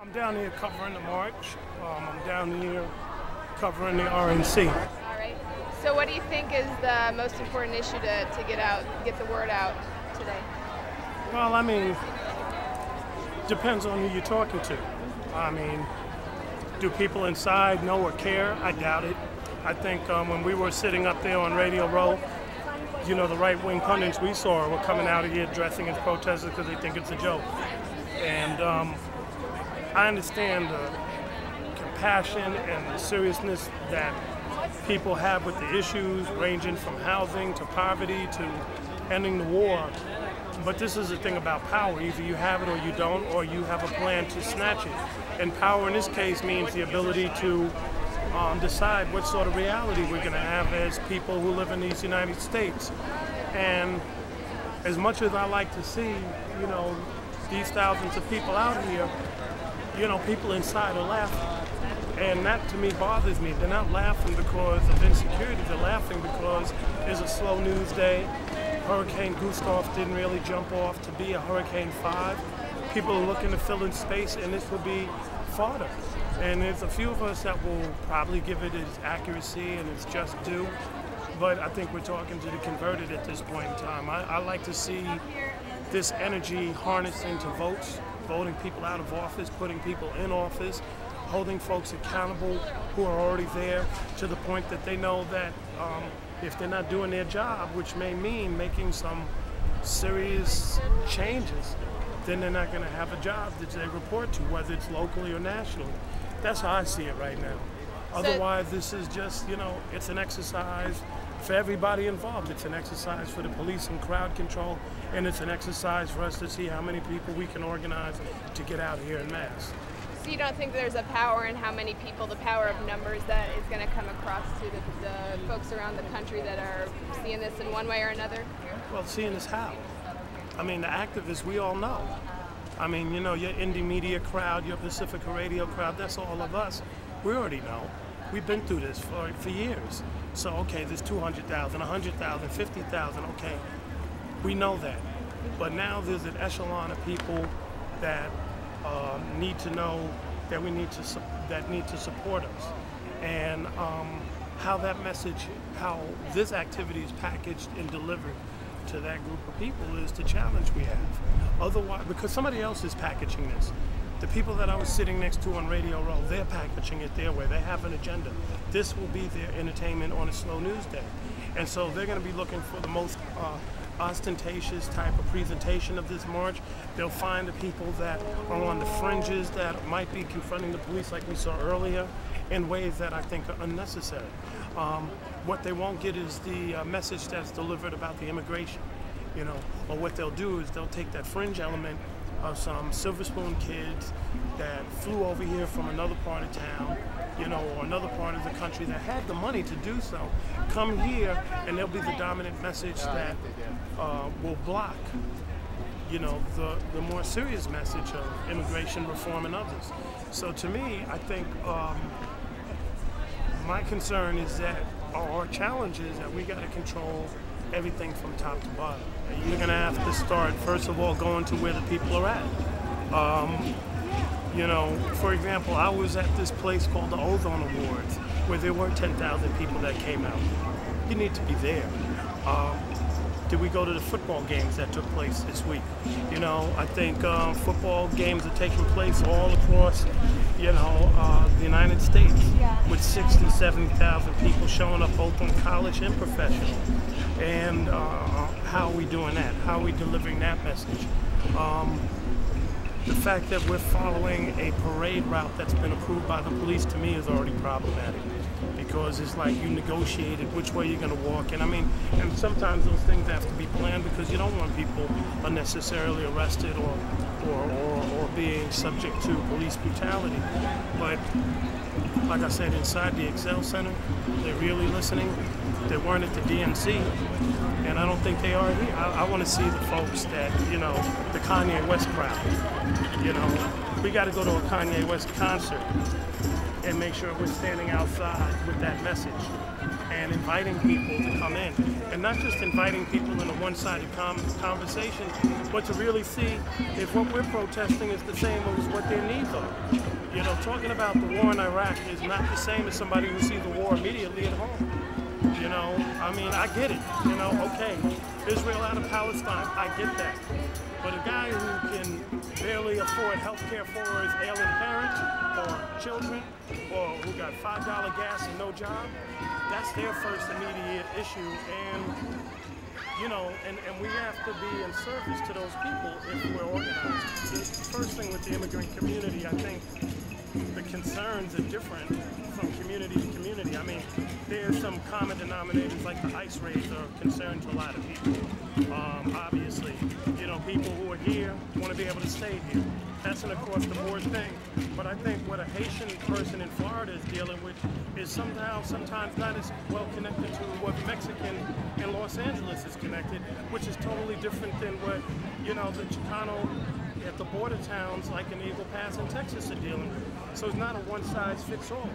I'm down here covering the march. I'm down here covering the RNC. All right. So what do you think is the most important issue to get the word out today? Well, I mean, depends on who you're talking to. I mean, do people inside know or care? I doubt it. I think when we were sitting up there on Radio Row, you know, the right-wing pundits we saw were coming out of here dressing as protesters because they think it's a joke. And I understand the compassion and the seriousness that people have with the issues ranging from housing to poverty to ending the war. But this is the thing about power. Either you have it or you don't, or you have a plan to snatch it. And power in this case means the ability to decide what sort of reality we're going to have as people who live in these United States. And as much as I like to see, you know, these thousands of people out here, you know, people inside are laughing. And that to me bothers me. They're not laughing because of insecurity. They're laughing because it's a slow news day. Hurricane Gustav didn't really jump off to be a Hurricane 5. People are looking to fill in space, and this will be fodder. And there's a few of us that will probably give it its accuracy and its just due. But I think we're talking to the converted at this point in time. I like to see this energy harnessed into votes, voting people out of office, putting people in office, holding folks accountable who are already there to the point that they know that if they're not doing their job, which may mean making some serious changes, then they're not going to have a job that they report to, whether it's locally or nationally. That's how I see it right now. Otherwise, this is just, you know, it's an exercise for everybody involved. It's an exercise for the police and crowd control, and it's an exercise for us to see how many people we can organize to get out here en masse. So you don't think there's a power in how many people, the power of numbers, that is going to come across to the folks around the country that are seeing this in one way or another? Well, seeing this how? I mean, the activists, we all know. I mean, you know, your indie media crowd, your Pacifica radio crowd, that's all of us. We already know. We've been through this for years. So, okay, there's 200,000, 100,000, 50,000, okay. We know that. But now there's an echelon of people that need to know that need to support us. And how that message, how this activity is packaged and delivered to that group of people is the challenge we have. Otherwise, because somebody else is packaging this. The people that I was sitting next to on Radio Row, they're packaging it their way. They have an agenda. This will be their entertainment on a slow news day. And so they're going to be looking for the most ostentatious type of presentation of this march. They'll find the people that are on the fringes that might be confronting the police like we saw earlier in ways that I think are unnecessary. What they won't get is the message that's delivered about the immigration, you know, or what they'll do is they'll take that fringe element of some Silver Spoon kids that flew over here from another part of town, you know, or another part of the country that had the money to do so, come here, and there'll be the dominant message that will block, you know, the more serious message of immigration reform and others. So to me, I think my concern is that our challenge is that we got to control everything from top to bottom. You're going to have to start, first of all, going to where the people are at. You know, for example, I was at this place called the Ozone Awards, where there were 10,000 people that came out. You need to be there. Did we go to the football games that took place this week? You know, I think football games are taking place all across, you know, the United States, with 60, 70,000 people showing up both on college and professional. And how are we doing that? How are we delivering that message? The fact that we're following a parade route that's been approved by the police, to me, is already problematic, because it's like you negotiated which way you're going to walk. And I mean, and sometimes those things have to be planned because you don't want people unnecessarily arrested or being subject to police brutality. But like I said, inside the Excel Center, they're really listening. They weren't at the DNC, and I don't think they are here. I want to see the folks that, you know, the Kanye West crowd. You know, we got to go to a Kanye West concert and make sure we're standing outside with that message. and inviting people to come in. And not just inviting people in a one-sided conversation, but to really see if what we're protesting is the same as what their needs are. You know, talking about the war in Iraq is not the same as somebody who sees the war immediately at home. You know, I mean, I get it. You know, okay, Israel out of Palestine, I get that. But a guy who can barely afford health care for his ailing parents or children, or who got $5 gas and no job, that's their first immediate issue. And, you know, and we have to be in service to those people if we're organized. The first thing with the immigrant community, I think the concerns are different from community to community. I mean, there's some common denominators like the ICE raids are a concern to a lot of people. Obviously, you know, people who are here want to be able to stay here. That's an across-the-board thing. But I think what a Haitian person in Florida is dealing with is sometimes not as well connected to what Mexican in Los Angeles is connected, which is totally different than what, you know, the Chicano at the border towns like in Eagle Pass in Texas are dealing with. So it's not a one-size-fits-all,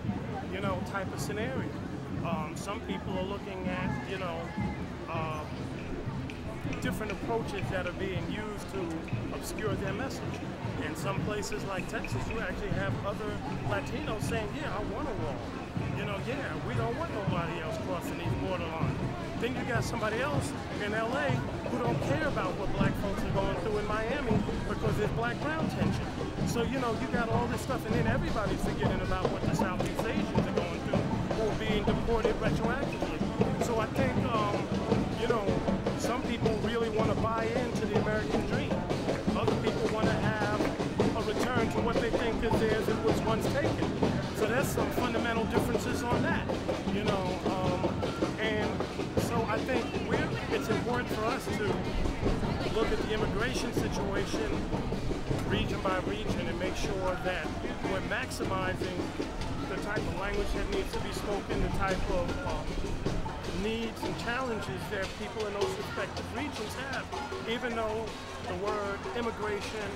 you know, type of scenario. Some people are looking at, you know, different approaches that are being used to obscure their message. In some places like Texas, you actually have other Latinos saying, yeah, I want a wall. You know, yeah, we don't want nobody else crossing these border lines. Then you got somebody else in LA who don't care about what black folks are going through in Miami because there's black-brown tension. So, you know, you got all this stuff, and then everybody's forgetting about what the Southeast Asians are going through who are being deported retroactively. So I think, you know, some people really want to buy into the American dream. Other people want to have a return to what they think is theirs and was once taken. So there's some fundamental differences on that, you know. And so I think it's important for us to look at the immigration situation region by region and make sure that we're maximizing the type of language that needs to be spoken, the type of needs and challenges that people in those respective regions have. Even though the word immigration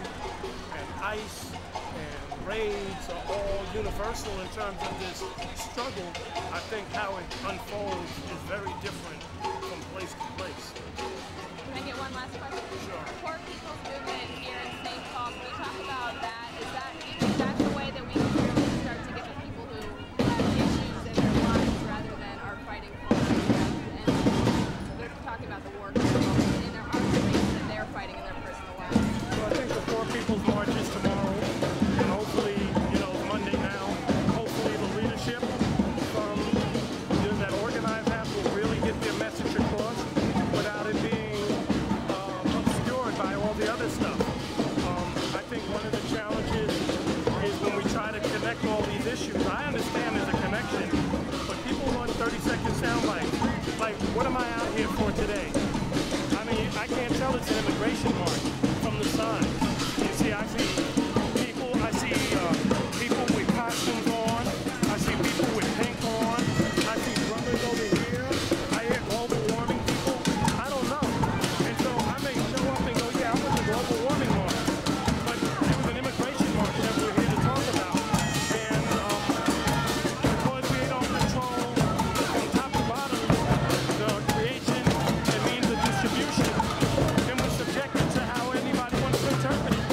and ICE and raids are all universal in terms of this struggle, I think how it unfolds is very different from place to place. Can I get one last question? Sure. Poor People's Movement here in St. Paul, can we talk about that? Is that the way that we can really start to get the people who have issues in their lives rather than are fighting for and they're talking about the war in their arms that they're fighting in their personal lives? So I think the Poor People's March is tomorrow, and hopefully, you know, Monday now, hopefully the leadership from, you know, that organized have will really get their message across without it being obscured by all the other stuff. I think one of the challenges is when we try to connect all these issues. I understand there's a connection, but people want 30-second sound bites. Like, what am I out here for today? I mean, I can't tell it's an immigration march from the signs. You see, I see people with costumes on. I see people with pink on. I see brothers over here. I hear global warming people. I don't know. And so I may show up and go, yeah, I was a global warming march. But it was an immigration march that we're here to talk about. And because we don't control from top to bottom the creation and means of distribution, then we're subjected to how anybody wants to interpret it.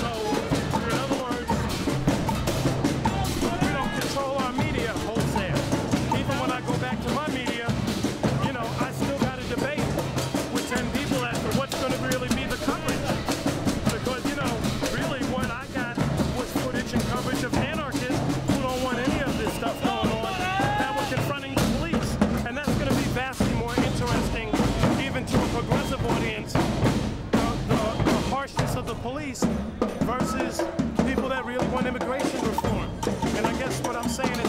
So, in other words, we don't control our media wholesale. Even when I go back to my media, you know, I still got a debate with 10 people as to what's going to really be the coverage. Because, you know, really what I got was footage and coverage of anarchists who don't want any of this stuff going on, that were confronting the police. And that's going to be vastly more interesting, even to a progressive audience, the harshness of the police versus people that really want immigration reform. And I guess what I'm saying is